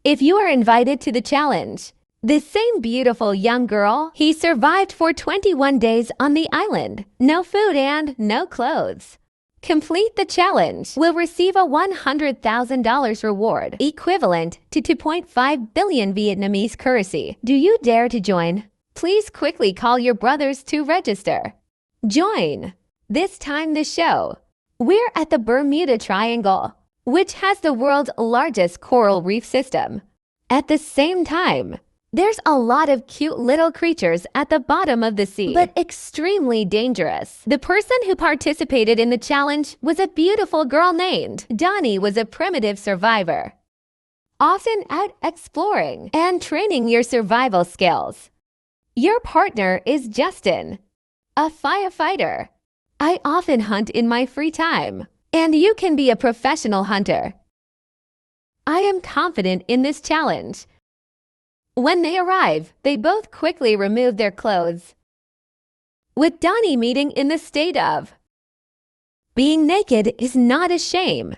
if you are invited to the challenge. This same beautiful young girl, he survived for 21 days on the island. No food and no clothes. Complete the challenge will receive a $100,000 reward, equivalent to 2.5 billion Vietnamese currency. Do you dare to join? Please quickly call your brothers to register. Join. This time the show. We're at the Bermuda Triangle, which has the world's largest coral reef system. At the same time, there's a lot of cute little creatures at the bottom of the sea, but extremely dangerous. The person who participated in the challenge was a beautiful girl named Donnie. Was a primitive survivor, often out exploring and training your survival skills. Your partner is Justin, a firefighter. I often hunt in my free time, and you can be a professional hunter. I am confident in this challenge. When they arrive, they both quickly remove their clothes, with Donnie meeting in the state of, being naked is not a shame.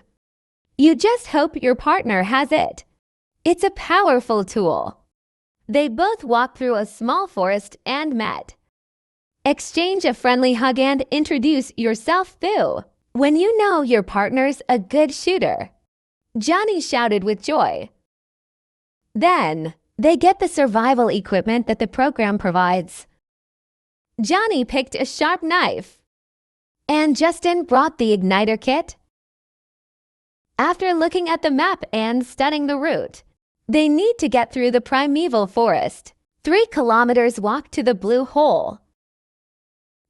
You just hope your partner has it. It's a powerful tool. They both walk through a small forest and met. Exchange a friendly hug and introduce yourself, Boo. When you know your partner's a good shooter, Johnny shouted with joy. Then, they get the survival equipment that the program provides. Johnny picked a sharp knife, and Justin brought the igniter kit. After looking at the map and studying the route, they need to get through the primeval forest. 3 kilometers walk to the Blue Hole,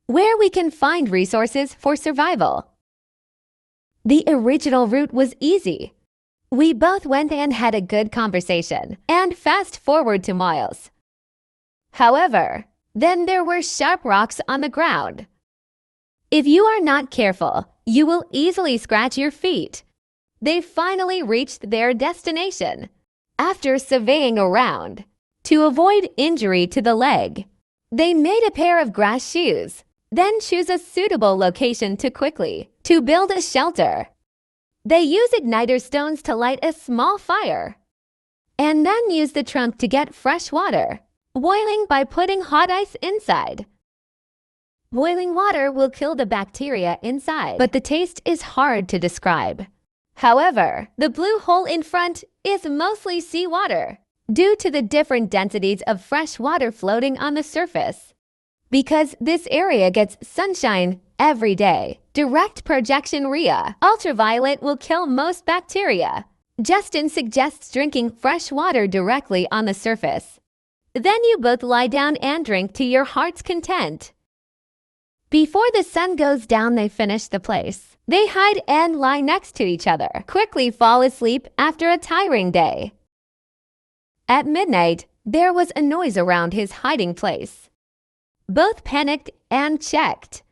where we can find resources for survival. The original route was easy. We both went and had a good conversation and fast forward to miles. However, then there were sharp rocks on the ground. If you are not careful, you will easily scratch your feet. They finally reached their destination. After surveying around, to avoid injury to the leg, they made a pair of grass shoes, then choose a suitable location to build a shelter. They use igniter stones to light a small fire, and then use the trunk to get fresh water, boiling by putting hot ice inside. Boiling water will kill the bacteria inside, but the taste is hard to describe. However, the blue hole in front is mostly seawater, due to the different densities of fresh water floating on the surface. Because this area gets sunshine every day, direct projection RIA, ultraviolet will kill most bacteria. Justin suggests drinking fresh water directly on the surface. Then you both lie down and drink to your heart's content. Before the sun goes down, they finish the place. They hide and lie next to each other, quickly fall asleep after a tiring day. At midnight, there was a noise around his hiding place. Both panicked and checked.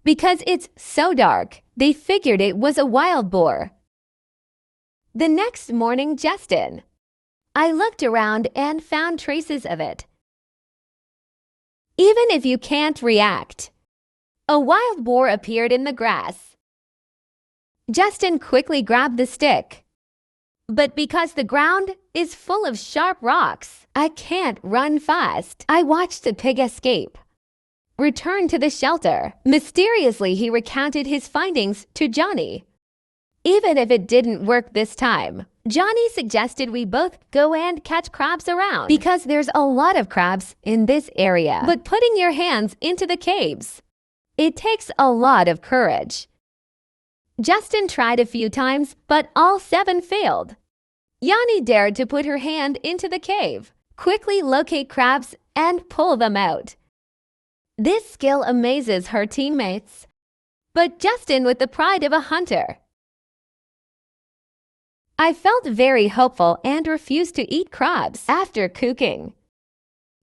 Because it's so dark, they figured it was a wild boar. The next morning, Justin, I looked around and found traces of it. Even if you can't react, a wild boar appeared in the grass. Justin quickly grabbed the stick. But because the ground is full of sharp rocks, I can't run fast. I watched the pig escape. Return to the shelter. Mysteriously, he recounted his findings to Johnny. Even if it didn't work this time, Johnny suggested we both go and catch crabs around because there's a lot of crabs in this area. But putting your hands into the caves, it takes a lot of courage. Justin tried a few times, but all 7 failed. Yanni dared to put her hand into the cave, quickly locate crabs, and pull them out. This skill amazes her teammates, but Justin with the pride of a hunter. I felt very hopeful and refused to eat crabs after cooking.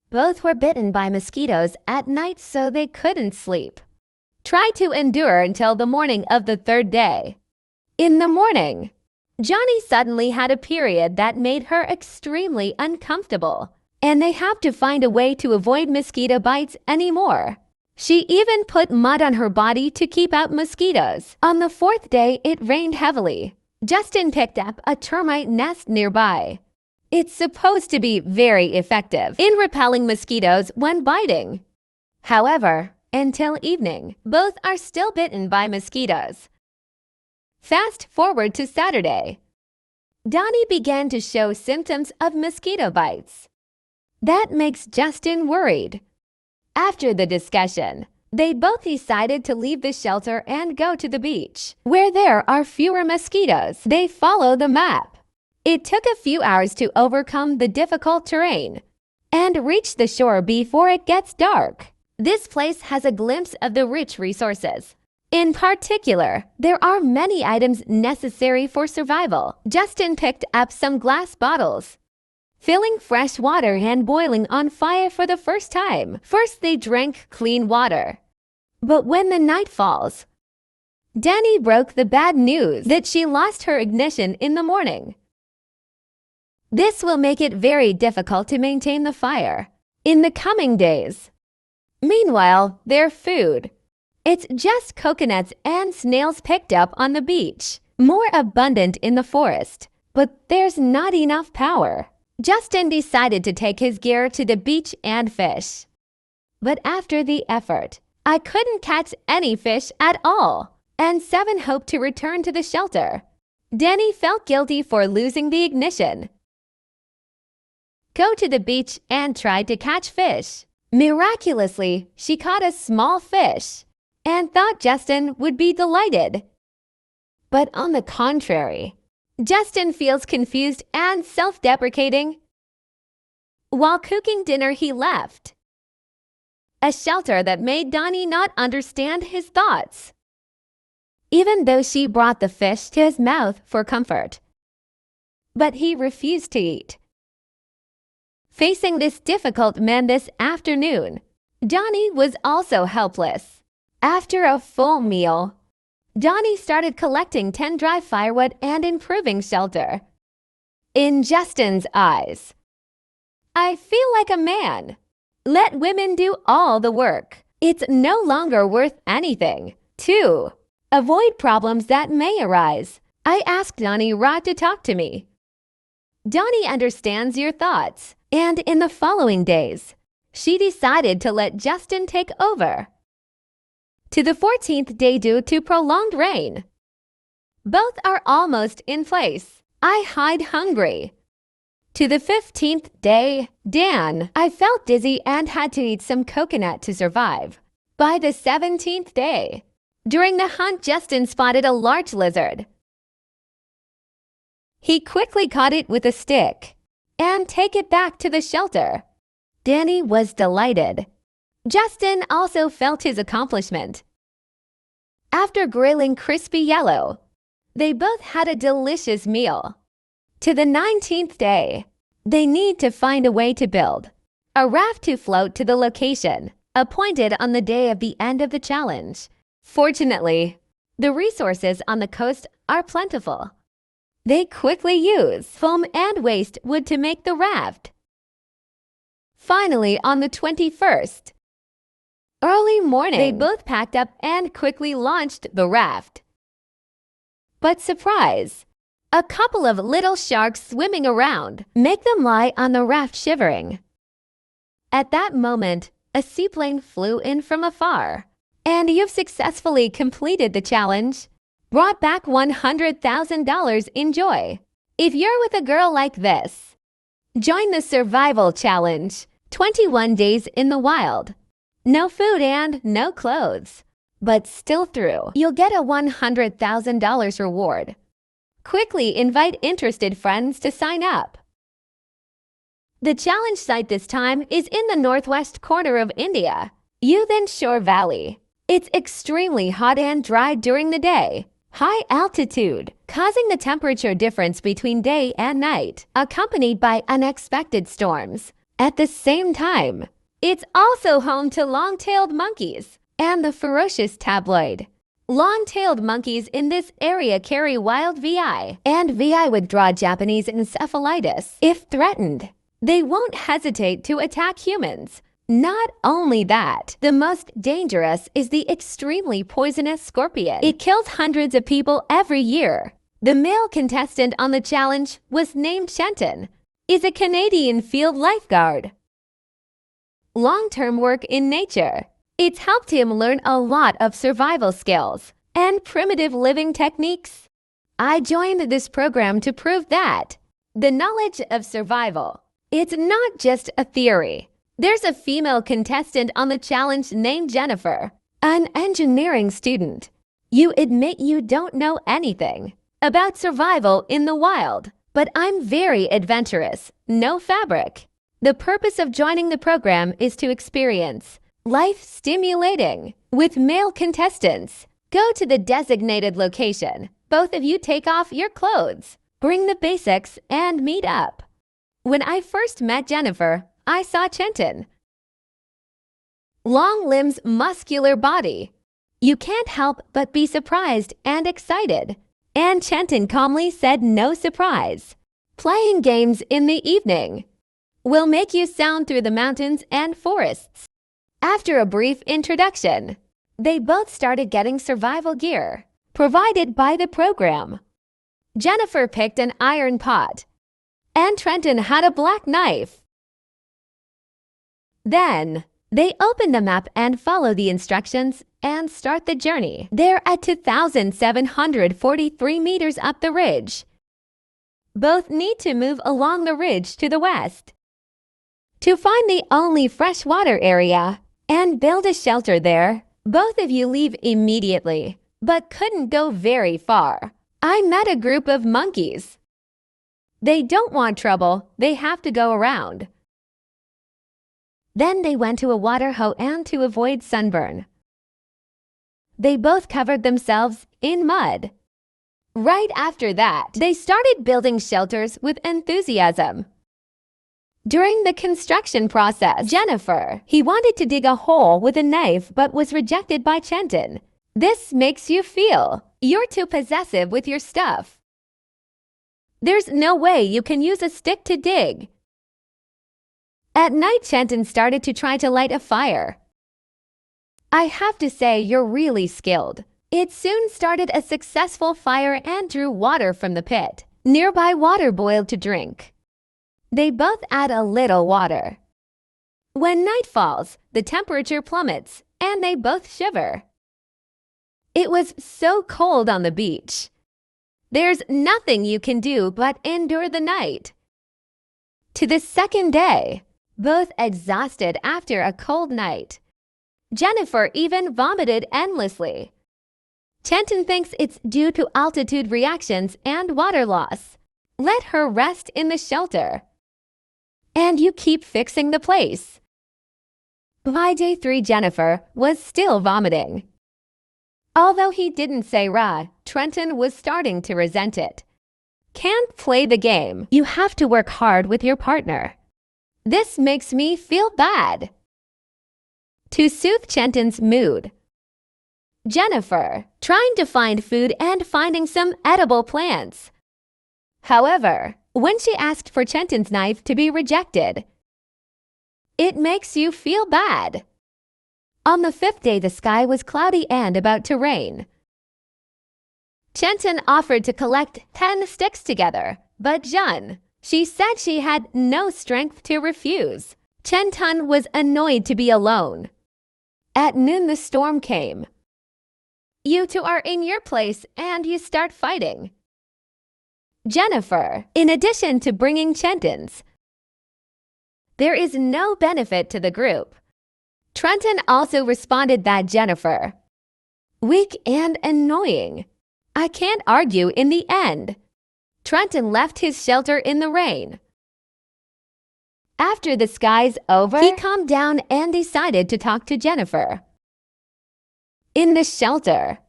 Both were bitten by mosquitoes at night, so they couldn't sleep. Try to endure until the morning of the 3rd day. In the morning, Johnny suddenly had a period that made her extremely uncomfortable, and they have to find a way to avoid mosquito bites anymore. She even put mud on her body to keep out mosquitoes. On the 4th day, it rained heavily. Justin picked up a termite nest nearby. It's supposed to be very effective in repelling mosquitoes when biting. However, until evening, both are still bitten by mosquitoes. Fast forward to Saturday. Donnie began to show symptoms of mosquito bites. That makes Justin worried. After the discussion, they both decided to leave the shelter and go to the beach, where there are fewer mosquitoes. They follow the map. It took a few hours to overcome the difficult terrain and reach the shore before it gets dark. This place has a glimpse of the rich resources. In particular, there are many items necessary for survival. Justin picked up some glass bottles, filling fresh water and boiling on fire for the first time. First, they drank clean water. But when the night falls, Dani broke the bad news that she lost her ignition in the morning. This will make it very difficult to maintain the fire in the coming days. Meanwhile, their food. It's just coconuts and snails picked up on the beach, more abundant in the forest, but there's not enough power. Justin decided to take his gear to the beach and fish. But after the effort, I couldn't catch any fish at all, and Seven hoped to return to the shelter. Dani felt guilty for losing the ignition. Go to the beach and tried to catch fish. Miraculously, she caught a small fish and thought Justin would be delighted. But on the contrary, Justin feels confused and self-deprecating. While cooking dinner, he left a shelter that made Dani not understand his thoughts, even though she brought the fish to his mouth for comfort. But he refused to eat. Facing this difficult man this afternoon, Dani was also helpless. After a full meal, Dani started collecting 10 dry firewood and improving shelter. In Justin's eyes, I feel like a man. Let women do all the work. It's no longer worth anything. 2. Avoid problems that may arise. I asked Dani Ra to talk to me. Dani understands your thoughts, and in the following days, she decided to let Justin take over. To the 14th day due to prolonged rain. Both are almost in place. I hide hungry. To the 15th day, Dan. I felt dizzy and had to eat some coconut to survive. By the 17th day, during the hunt, Justin spotted a large lizard. He quickly caught it with a stick and take it back to the shelter. Dani was delighted. Justin also felt his accomplishment. After grilling crispy yellow, they both had a delicious meal. To the 19th day, they need to find a way to build a raft to float to the location appointed on the day of the end of the challenge. Fortunately, the resources on the coast are plentiful. They quickly use foam and waste wood to make the raft. Finally, on the 21st, early morning, they both packed up and quickly launched the raft. But surprise! A couple of little sharks swimming around make them lie on the raft shivering. At that moment, a seaplane flew in from afar, and you've successfully completed the challenge. Brought back $100,000 in joy. If you're with a girl like this, join the survival challenge, 21 days in the wild. No food and no clothes, but still through. You'll get a $100,000 reward. Quickly invite interested friends to sign up. The challenge site this time is in the northwest corner of India, Uthan Shore Valley. It's extremely hot and dry during the day. High altitude, causing the temperature difference between day and night, accompanied by unexpected storms. At the same time, it's also home to long-tailed monkeys and the ferocious tabloid. Long-tailed monkeys in this area carry wild VI, and VI would draw Japanese encephalitis. If threatened, they won't hesitate to attack humans. Not only that, the most dangerous is the extremely poisonous scorpion. It kills hundreds of people every year. The male contestant on the challenge was named Shenton. is a Canadian field lifeguard. Long-term work in nature. It's helped him learn a lot of survival skills and primitive living techniques. I joined this program to prove that the knowledge of survival, it's not just a theory. There's a female contestant on the challenge named Jennifer, an engineering student. You admit you don't know anything about survival in the wild, but I'm very adventurous, no fabric. The purpose of joining the program is to experience life stimulating with male contestants. Go to the designated location. Both of you take off your clothes, bring the basics, and meet up. When I first met Jennifer, I saw Chenton. Long limbs, muscular body. You can't help but be surprised and excited. And Chenton calmly said no surprise. Playing games in the evening will make you sound through the mountains and forests. After a brief introduction, they both started getting survival gear provided by the program. Jennifer picked an iron pot, and Trenton had a black knife. Then, they open the map and follow the instructions and start the journey. They're at 2,743 meters up the ridge. Both need to move along the ridge to the west to find the only freshwater area and build a shelter there. Both of you leave immediately, but couldn't go very far. I met a group of monkeys. They don't want trouble, they have to go around. Then they went to a water hole and to avoid sunburn. They both covered themselves in mud. Right after that, they started building shelters with enthusiasm. During the construction process, Jennifer, he wanted to dig a hole with a knife but was rejected by Chenton. This makes you feel you're too possessive with your stuff. There's no way you can use a stick to dig. At night, Chenton started to try to light a fire. I have to say you're really skilled. It soon started a successful fire and drew water from the pit. Nearby water boiled to drink. They both add a little water. When night falls, the temperature plummets, and they both shiver. It was so cold on the beach. There's nothing you can do but endure the night. To the second day, both exhausted after a cold night. Jennifer even vomited endlessly. Chenton thinks it's due to altitude reactions and water loss. Let her rest in the shelter. And you keep fixing the place. By day 3, Jennifer was still vomiting. Although he didn't say rah, Trenton was starting to resent it. Can't play the game. You have to work hard with your partner. This makes me feel bad. To soothe Chenton's mood, Jennifer trying to find food and finding some edible plants. However, when she asked for Chenton's knife to be rejected, it makes you feel bad. On the 5th day, the sky was cloudy and about to rain. Chenton offered to collect 10 sticks together, but she said she had no strength to refuse. Chenton was annoyed to be alone. At noon, the storm came. You two are in your place and you start fighting. Jennifer, in addition to bringing Chenton's, there is no benefit to the group. Trenton also responded that Jennifer, weak and annoying. I can't argue in the end. Trenton left his shelter in the rain. After the sky's over, he calmed down and decided to talk to Jennifer. In the shelter,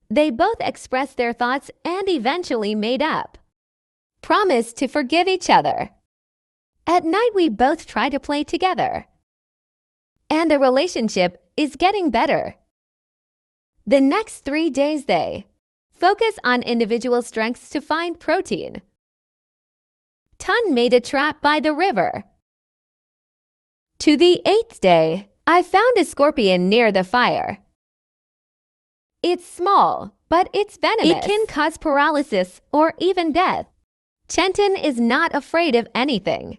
they both expressed their thoughts and eventually made up. Promised to forgive each other. At night, we both try to play together. And the relationship is getting better. The next 3 days, they focus on individual strengths to find protein. Ton made a trap by the river. To the 8th day, I found a scorpion near the fire. It's small, but it's venomous. It can cause paralysis or even death. Chenton is not afraid of anything.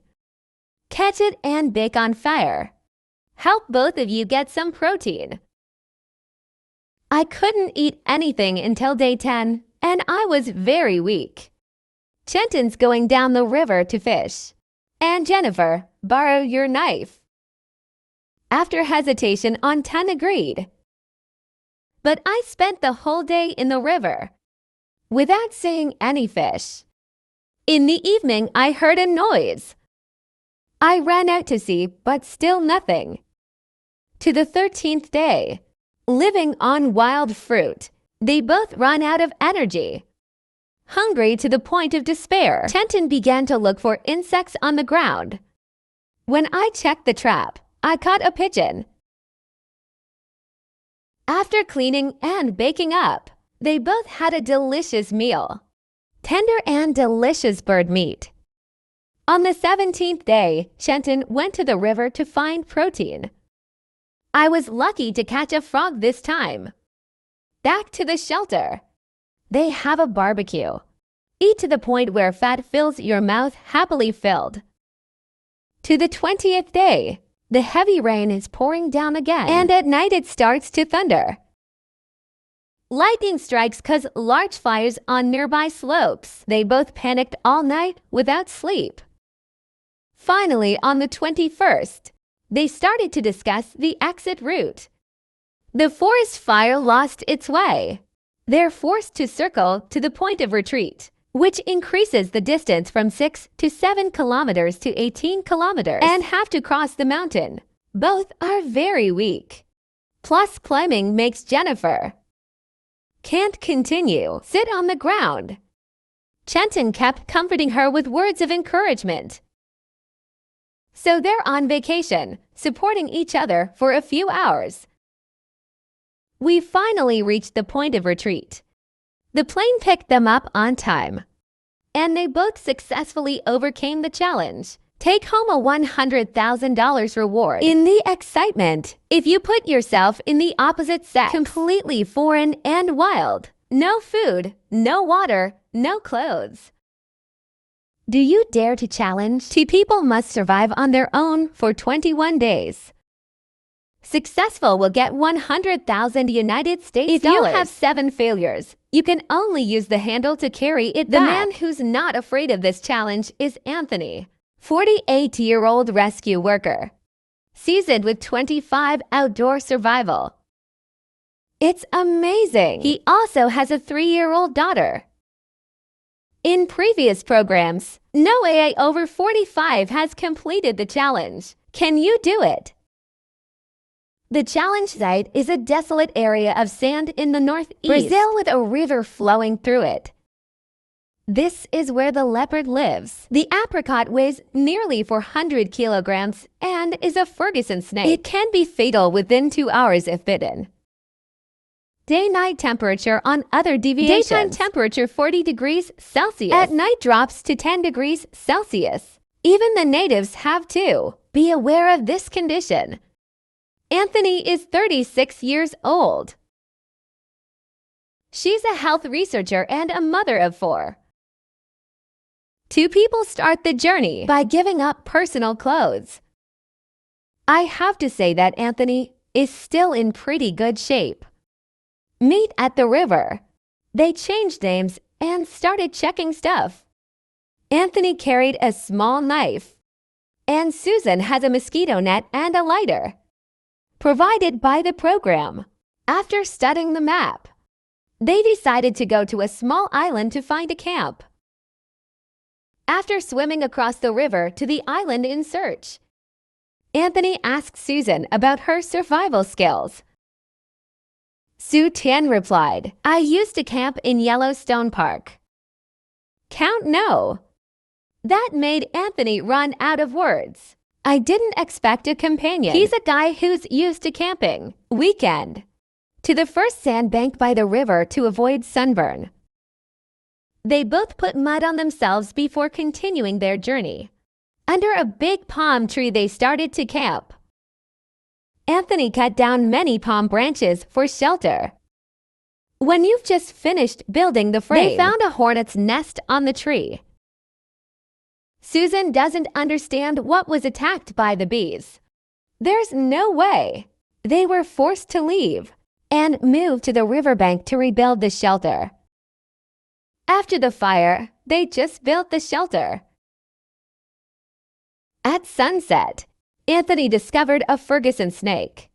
Catch it and bake on fire. Help both of you get some protein. I couldn't eat anything until day 10, and I was very weak. Chenton's going down the river to fish. And Jennifer, borrow your knife. After hesitation, on 10 agreed. But I spent the whole day in the river, without seeing any fish. In the evening, I heard a noise. I ran out to see, but still nothing. To the 13th day, living on wild fruit, they both ran out of energy. Hungry to the point of despair, Chenton began to look for insects on the ground. When I checked the trap, I caught a pigeon. After cleaning and baking up, they both had a delicious meal. Tender and delicious bird meat. On the 17th day, Chenton went to the river to find protein. I was lucky to catch a frog this time. Back to the shelter. They have a barbecue. Eat to the point where fat fills your mouth, happily filled. To the 20th day, the heavy rain is pouring down again, and at night it starts to thunder. Lightning strikes cause large fires on nearby slopes. They both panicked all night without sleep. Finally, on the 21st, they started to discuss the exit route. The forest fire lost its way. They're forced to circle to the point of retreat, which increases the distance from 6 to 7 kilometers to 18 kilometers, and have to cross the mountain. Both are very weak. Plus, climbing makes Jennifer can't continue. Sit on the ground. Chenton kept comforting her with words of encouragement. So they're on vacation, supporting each other for a few hours. We finally reached the point of retreat. The plane picked them up on time, and they both successfully overcame the challenge. Take home a $100,000 reward. In the excitement, if you put yourself in the opposite sex, completely foreign and wild, no food, no water, no clothes. Do you dare to challenge? Two people must survive on their own for 21 days. Successful will get 100,000 United States dollars. If you have 7 failures, you can only use the handle to carry it back. The man who's not afraid of this challenge is Anthony, 48-year-old rescue worker, seasoned with 25 outdoor survival. It's amazing. He also has a 3-year-old daughter. In previous programs, no AA over 45 has completed the challenge. Can you do it? The challenge site is a desolate area of sand in the northeast, Brazil, with a river flowing through it. This is where the leopard lives. The apricot weighs nearly 400 kilograms and is a Ferguson snake. It can be fatal within 2 hours if bitten. Day-night temperature on other deviations. Daytime temperature 40 degrees Celsius. At night drops to 10 degrees Celsius. Even the natives have to be aware of this condition. Anthony is 36 years old. She's a health researcher and a mother of 4. Two people start the journey by giving up personal clothes. I have to say that Anthony is still in pretty good shape. Meet at the river. They changed names and started checking stuff. Anthony carried a small knife, and Susan has a mosquito net and a lighter, provided by the program. After studying the map, they decided to go to a small island to find a camp. After swimming across the river to the island in search, Anthony asked Susan about her survival skills. Sue Tian replied, "I used to camp in Yellowstone Park." Count no. That made Anthony run out of words. I didn't expect a companion. He's a guy who's used to camping. Weekend. To the first sandbank by the river to avoid sunburn. They both put mud on themselves before continuing their journey. Under a big palm tree they started to camp. Anthony cut down many palm branches for shelter. When you've just finished building the frame, they found a hornet's nest on the tree. Susan doesn't understand what was attacked by the bees. There's no way. They were forced to leave and move to the riverbank to rebuild the shelter. After the fire, they just built the shelter. At sunset, Anthony discovered a Ferguson snake.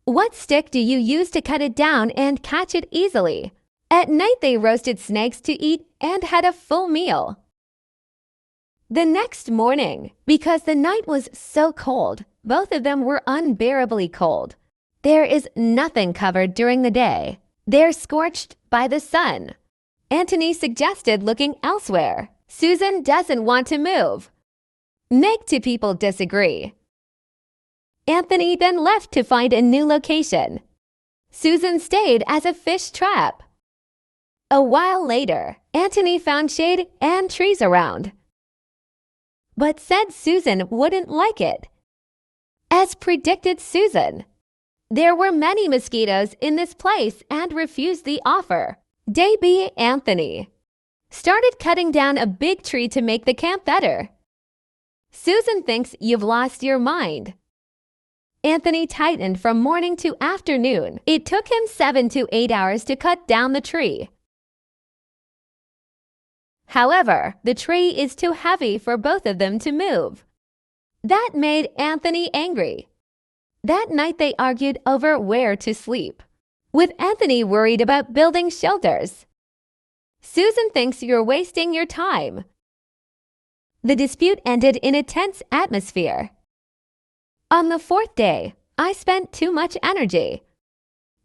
What stick do you use to cut it down and catch it easily? At night they roasted snakes to eat and had a full meal. The next morning, because the night was so cold, both of them were unbearably cold. There is nothing covered during the day. They're scorched by the sun. Anthony suggested looking elsewhere. Susan doesn't want to move. Make two people disagree. Anthony then left to find a new location. Susan stayed as a fish trap. A while later, Anthony found shade and trees around, but said Susan wouldn't like it. As predicted Susan, there were many mosquitoes in this place and refused the offer. Day B, Anthony started cutting down a big tree to make the camp better. Susan thinks you've lost your mind. Anthony tightened from morning to afternoon. It took him 7 to 8 hours to cut down the tree. However, the tree is too heavy for both of them to move. That made Anthony angry. That night they argued over where to sleep, with Anthony worried about building shelters. Susan thinks you're wasting your time. The dispute ended in a tense atmosphere. On the 4th day, I spent too much energy.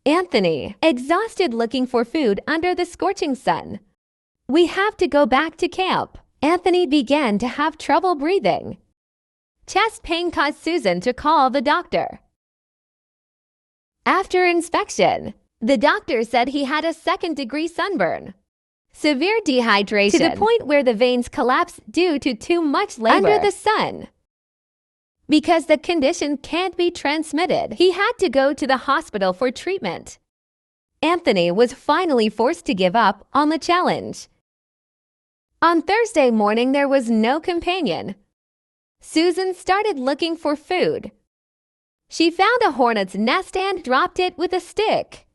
Anthony, exhausted looking for food under the scorching sun. We have to go back to camp. Anthony began to have trouble breathing. Chest pain caused Susan to call the doctor. After inspection, the doctor said he had a 2nd-degree sunburn, severe dehydration to the point where the veins collapsed due to too much labor under the sun. Because the condition can't be transmitted, he had to go to the hospital for treatment. Anthony was finally forced to give up on the challenge. On Thursday morning, there was no companion. Susan started looking for food. She found a hornet's nest and dropped it with a stick.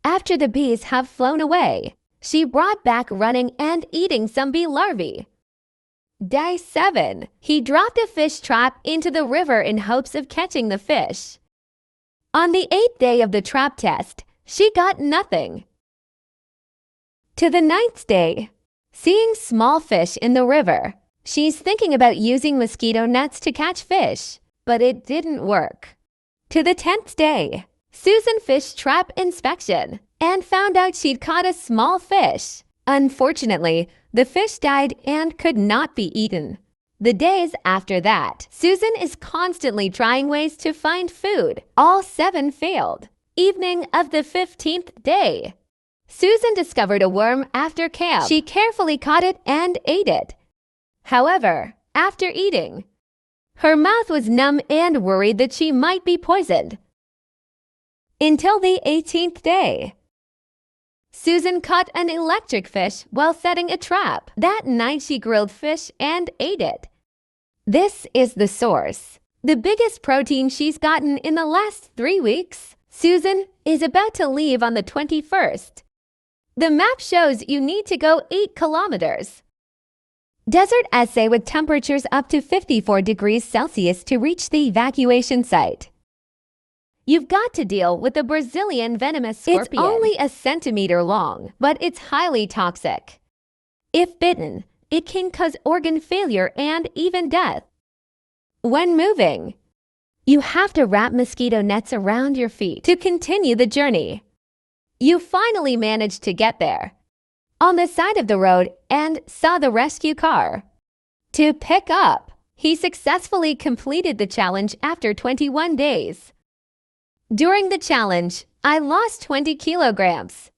After the bees have flown away, she brought back running and eating some bee larvae. Day 7, he dropped a fish trap into the river in hopes of catching the fish. On the 8th day of the trap test, she got nothing. To the 9th day, seeing small fish in the river, she's thinking about using mosquito nets to catch fish, but it didn't work. To the 10th day, Susan fished trap inspection and found out she'd caught a small fish. Unfortunately, the fish died and could not be eaten. The days after that, Susan is constantly trying ways to find food. All 7 failed. Evening of the 15th day, Susan discovered a worm after camp. She carefully caught it and ate it. However, after eating, her mouth was numb and worried that she might be poisoned. Until the 18th day, Susan caught an electric fish while setting a trap. That night she grilled fish and ate it. This is the source. The biggest protein she's gotten in the last 3 weeks. Susan is about to leave on the 21st. The map shows you need to go 8 kilometers. Desert essay with temperatures up to 54 degrees Celsius to reach the evacuation site. You've got to deal with the Brazilian venomous scorpion. It's only a centimeter long, but it's highly toxic. If bitten, it can cause organ failure and even death. When moving, you have to wrap mosquito nets around your feet to continue the journey. You finally managed to get there, on the side of the road, and saw the rescue car. To pick up, he successfully completed the challenge after 21 days. During the challenge, I lost 20 kilograms.